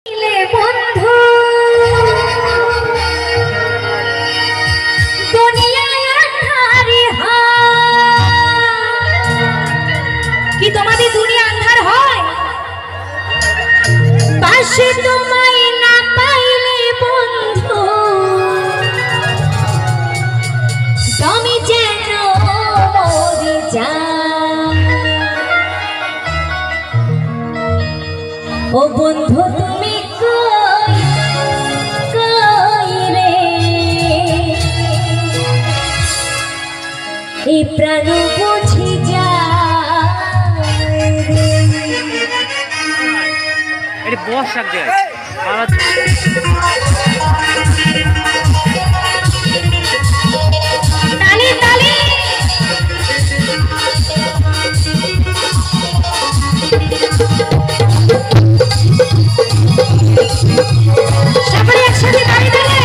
বন্ধু কি তোমাদের দুনিয়া আন্ধার হয়? পাশে তোমায় না পাইলে বন্ধু তুমি যেন মরে যাও। ও বন্ধু তুমি কই কই রে, এই প্রাণ বুঝি যা বস রাখবে তালি তালি সকলে একসাথে তালি তালি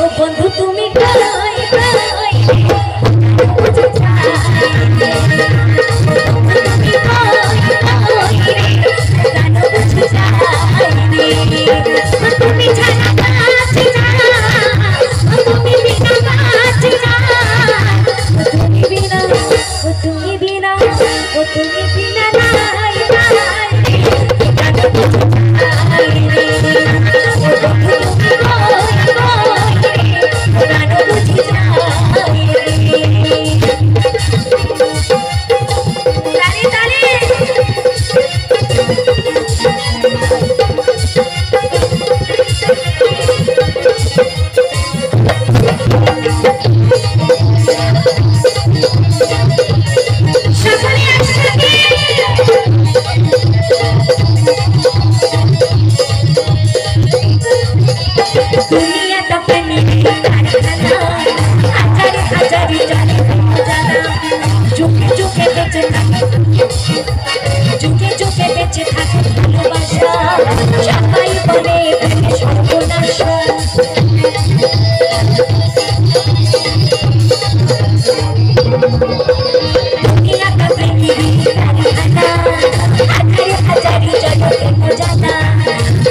বন্ধু তুমি কই কই তুমি ছাড়া বাঁচি না, তুমি বিনা বাঁচি না, তুমি বিনা তুমি বিনা তুমি বিনা নাই নাই চোখে চোখে বেঁচে থাকে ভালোবাসা, সবাই বলে সর্বনাশা। দুনিয়াটা প্রেমেরই কারখানা, হাজারে হাজারি জগতে জানা,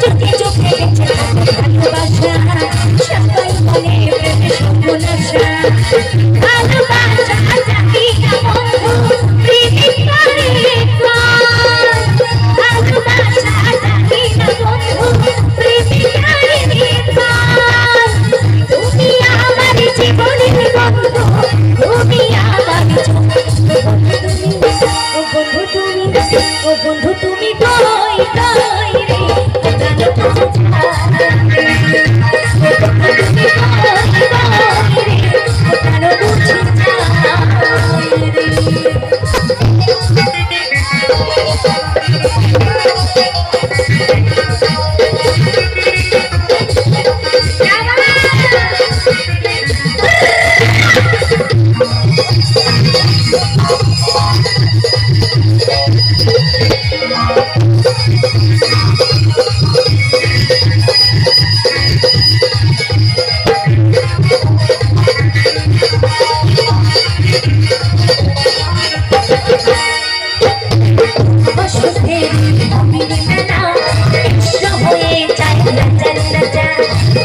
চোখে চোখে বেঁচে থাকে ভালোবাসা, সবাই বলে প্রেমে সর্বনাশা। ভালোবাসা জানি না বন্ধু প্রেমে করে বন্ধু তুমি কই কই রে,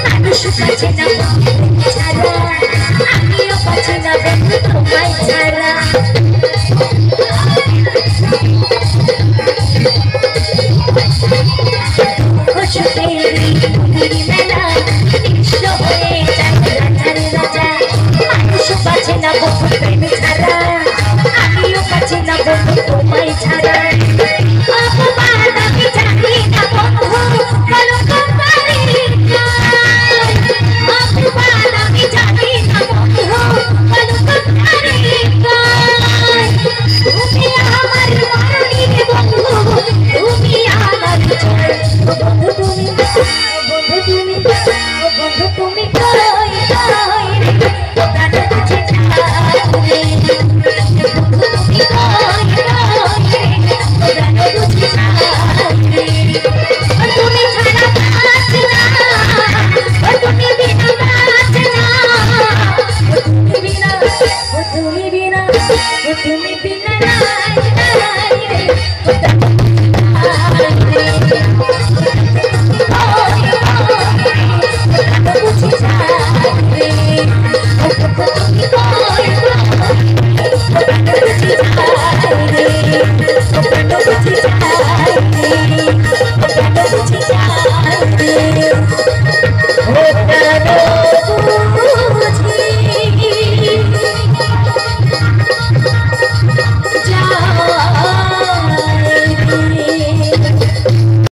মানুষ পাচ্ছে না ছাড়া, আমিও পাচ্ছি না বন্ধু তোমায় ছাড়া। বিনা ও তুমি বিনা নাই নাই রে